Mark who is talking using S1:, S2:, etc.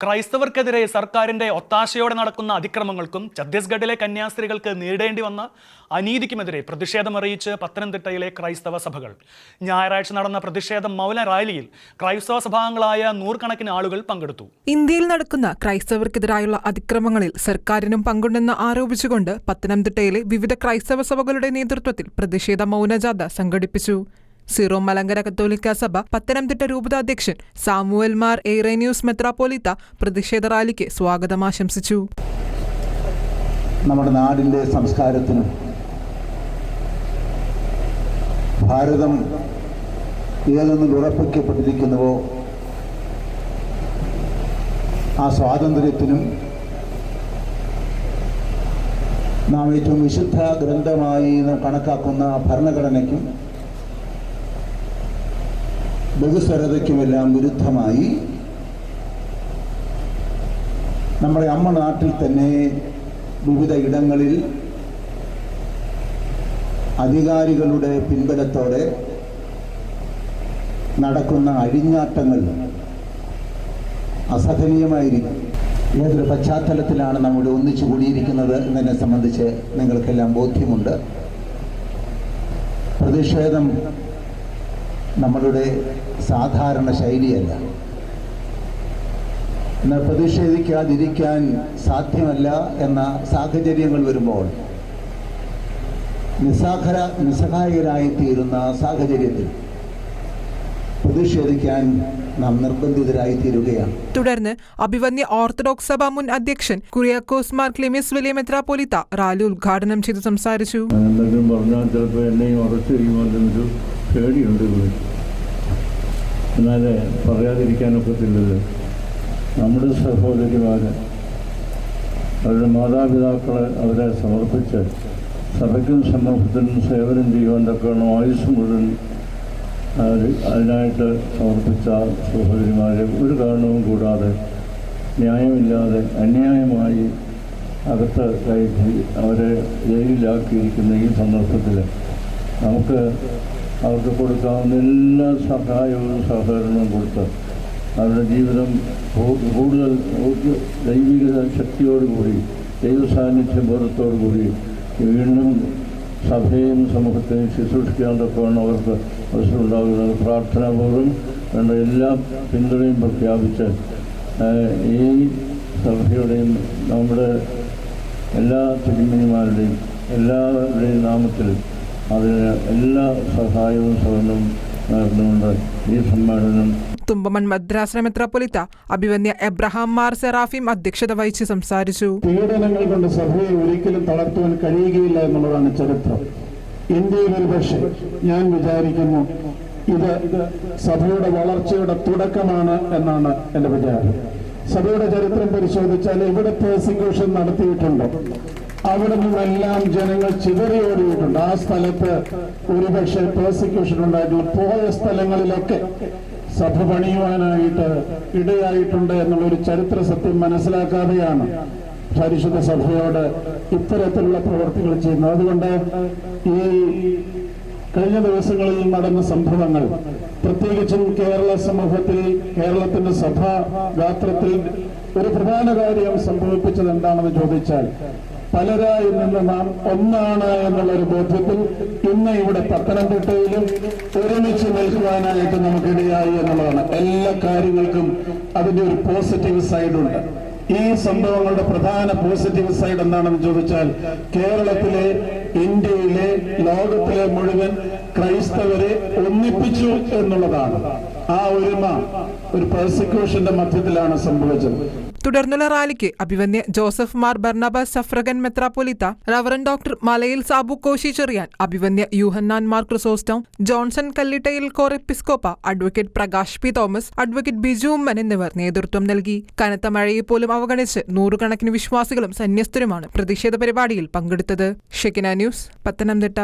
S1: ക്രൈസ്തവർക്കെതിരെ സർക്കാരിന്റെ ഒത്താശയോടെ നടക്കുന്ന അതിക്രമങ്ങൾക്കും ഛത്തീസ്ഗഡിലെ കന്യാസ്ത്രീകൾക്ക് നേരിടേണ്ടി വന്ന അനീതിക്കുമെതിരെ പ്രതിഷേധമറിയിച്ച് പത്തനംതിട്ടയിലെ ക്രൈസ്തവ സഭകൾ. ഞായറാഴ്ച നടന്ന പ്രതിഷേധ മൗന റാലിയിൽ ക്രൈസ്തവ സഭാംഗങ്ങളായ നൂറുകണക്കിന് ആളുകൾ പങ്കെടുത്തു.
S2: ഇന്ത്യയിൽ നടക്കുന്ന ക്രൈസ്തവർക്കെതിരായുള്ള അതിക്രമങ്ങളിൽ സർക്കാരിനും പങ്കുണ്ടെന്ന് ആരോപിച്ചുകൊണ്ട് പത്തനംതിട്ടയിലെ വിവിധ ക്രൈസ്തവ സഭകളുടെ നേതൃത്വത്തിൽ പ്രതിഷേധ മൗനജാഥ സംഘടിപ്പിച്ചു. സീറോ മലങ്കര കത്തോലിക്ക സഭ പത്തനംതിട്ട രൂപതാധ്യക്ഷൻ സാമുവൽ മാർ എയ്റേനിയൂസ് മെത്രാപ്പോലീത്ത പ്രതിഷേധ റാലിക്ക് സ്വാഗതം ആശംസിച്ചു.
S3: നമ്മുടെ നാടിൻ്റെ സംസ്കാരത്തിനും ഭാരതം ഏതൊന്നിൽ ഉറപ്പിക്കപ്പെട്ടിരിക്കുന്നുവോ ആ സ്വാതന്ത്ര്യത്തിനും നാം ഏറ്റവും വിശുദ്ധ ഗ്രന്ഥമായി നാം കണക്കാക്കുന്ന ഭരണഘടനയ്ക്കും ബഹുസ്വരതയ്ക്കുമെല്ലാം വിരുദ്ധമായി നമ്മുടെ അമ്മ നാട്ടിൽ തന്നെ വിവിധ ഇടങ്ങളിൽ അധികാരികളുടെ പിൻബലത്തോടെ നടക്കുന്ന അഴിഞ്ഞാട്ടങ്ങൾ അസഹനീയമായിരിക്കും. ഏതൊരു പശ്ചാത്തലത്തിലാണ് നമ്മുടെ ഒന്നിച്ചു കൂടിയിരിക്കുന്നത് എന്നതിനെ സംബന്ധിച്ച് നിങ്ങൾക്കെല്ലാം ബോധ്യമുണ്ട്. പ്രതിഷേധം നമ്മളുടെ സാധാരണ ശൈലിയല്ല. എന്നാൽ പ്രതിഷേധിക്കാതിരിക്കാൻ സാധ്യമല്ല എന്ന സാഹചര്യങ്ങൾ വരുമ്പോൾ നിസ്സഹായകരായിത്തീരുന്ന സാഹചര്യത്തിൽ പ്രതിഷേധിക്കാൻ നാം നിർബന്ധിതരായിത്തീരുകയാണ്.
S2: തുടർന്ന് അഭിവന്യ ഓർത്തഡോക്സ് സഭ മുൻ അധ്യക്ഷൻ കുര്യാക്കോസ് മാർ ക്ലിമിസ് വലിയ മെത്രാപ്പോലീത്ത റാലി ഉദ്ഘാടനം ചെയ്ത് സംസാരിച്ചു.
S4: എന്നാലേ പറയാതിരിക്കാനൊക്കത്തില്ലല്ലോ. നമ്മുടെ സഹോദരിമാർ അവരുടെ മാതാപിതാക്കളെ അവരെ സമർപ്പിച്ച് സഭയ്ക്കും സമൂഹത്തിനും സേവനം ചെയ്യുവാൻ തക്കവണ്ണം ആയുസ് മുഴുവൻ അതിനായിട്ട് സമർപ്പിച്ച സഹോദരിമാരെ ഒരു കാരണവും കൂടാതെ ന്യായമില്ലാതെ അന്യായമായി അകത്ത് കയറ്റി അവരെ ജയിലിലാക്കിയിരിക്കുന്ന ഈ സന്ദർഭത്തിൽ നമുക്ക് അവർക്ക് കൊടുക്കാവുന്ന എല്ലാ സഹായവും സഹകരണവും കൊടുത്ത് അവരുടെ ജീവിതം കൂടുതൽ ദൈവിക ശക്തിയോടുകൂടി ദൈവ സാന്നിധ്യ ബോധത്തോടുകൂടി വീണ്ടും സഭയും സമൂഹത്തെയും ശുശ്രൂഷിക്കാൻ തക്കവണ്ണം അവർക്ക് അവസരമുണ്ടാകുന്നത് പ്രാർത്ഥനാപൂർവ്വം വേണ്ട എല്ലാ പിന്തുണയും പ്രഖ്യാപിച്ച് ഈ സഭയുടെയും നമ്മുടെ എല്ലാ തിരുമേനിമാരുടെയും എല്ലാവരുടെയും നാമത്തിൽ അതിന് എല്ലാ സഹായവും സഹകരണവും നേർന്നുകൊണ്ട് ഈ സമ്മേളനം
S2: തുമ്പമൺ മദ്രാസ മെത്രാപ്പൊലീത്ത അഭിവന്യ എബ്രഹാം മാർ സെറാഫിം അധ്യക്ഷത വഹിച്ച് സംസാരിച്ചു.
S5: പീഡനങ്ങൾ കൊണ്ട് സഭയെ ഒരിക്കലും തളർത്തുവാൻ കഴിയുകയില്ല എന്നുള്ളതാണ് ചരിത്രം. ഇന്ത്യയിൽ ഒരു പക്ഷേ ഞാൻ വിചാരിക്കുന്നു ഇത് സഭയുടെ വളർച്ചയുടെ തുടക്കമാണ് എന്നാണ് എൻ്റെ വിചാരം. സഭയുടെ ചരിത്രം പരിശോധിച്ചാൽ ഇവിടെ പെർസിക്യൂഷൻ നടത്തിയിട്ടുണ്ട്. അവിടെ നിന്നെല്ലാം ജനങ്ങൾ ചിതറിയോടിയിട്ടുണ്ട്. ആ സ്ഥലത്ത് ഒരുപക്ഷെ പെർസിക്യൂഷൻ ഉണ്ടായിട്ടുള്ള പോയ സ്ഥലങ്ങളിലൊക്കെ സഭ പണിയുവാനായിട്ട് ഇടയായിട്ടുണ്ട് എന്നുള്ളൊരു ചരിത്ര സത്യം മനസ്സിലാക്കാതെയാണ് പരിശുദ്ധ സഭയോട് ഇത്തരത്തിലുള്ള പ്രവർത്തികൾ ചെയ്യുന്നത്. അതുകൊണ്ട് ഈ കഴിഞ്ഞ ദിവസങ്ങളിൽ നടന്ന സംഭവങ്ങൾ, പ്രത്യേകിച്ചും കേരള സമൂഹത്തിൽ കേരളത്തിന്റെ സഭാ ഗാത്രത്തിൽ ഒരു പ്രധാന കാര്യം സംഭവിപ്പിച്ചത് എന്താണെന്ന് ചോദിച്ചാൽ, പലരായി നിന്ന് നാം ഒന്നാണ് എന്നുള്ളൊരു ബോധ്യത്തിൽ ഇന്ന് ഇവിടെ പത്തനംതിട്ടയിലും ഒരുമിച്ച് നിൽക്കുവാനായിട്ട് നമുക്കിടയായി എന്നുള്ളതാണ്. എല്ലാ കാര്യങ്ങൾക്കും അതിന്റെ ഒരു പോസിറ്റീവ് സൈഡുണ്ട്. ഈ സംഭവങ്ങളുടെ പ്രധാന പോസിറ്റീവ് സൈഡ് എന്താണെന്ന് ചോദിച്ചാൽ, കേരളത്തിലെ, ഇന്ത്യയിലെ, ലോകത്തിലെ മുഴുവൻ ക്രൈസ്തവരെ ഒന്നിപ്പിച്ചു എന്നുള്ളതാണ്. ആ ഒരുമ ഒരു പെർസിക്യൂഷന്റെ മധ്യത്തിലാണ് സംഭവിച്ചത്.
S2: തുടർന്നുള്ള റാലിക്ക് അഭിവന്യ ജോസഫ് മാർ ബർണബാസ് സഫ്രഗൻ മെത്രാപ്പൊലീത്ത, റവറൻ ഡോക്ടർ മലയിൽ സാബു കോശി ചെറിയാൻ, അഭിവന്യ Yuhanon Mar Chrysostom, Johnson Kallittayil Corepiscopa, advocate Prakash P Thomas, advocate Biju Oommen എന്നിവർ നേതൃത്വം നൽകി. കനത്ത മഴയെ പോലും അവഗണിച്ച് നൂറുകണക്കിന് വിശ്വാസികളും സന്യസ്തരുമാണ് പ്രതിഷേധ പരിപാടിയിൽ പങ്കെടുത്തത്. Shekinah news, Pathanamthitta.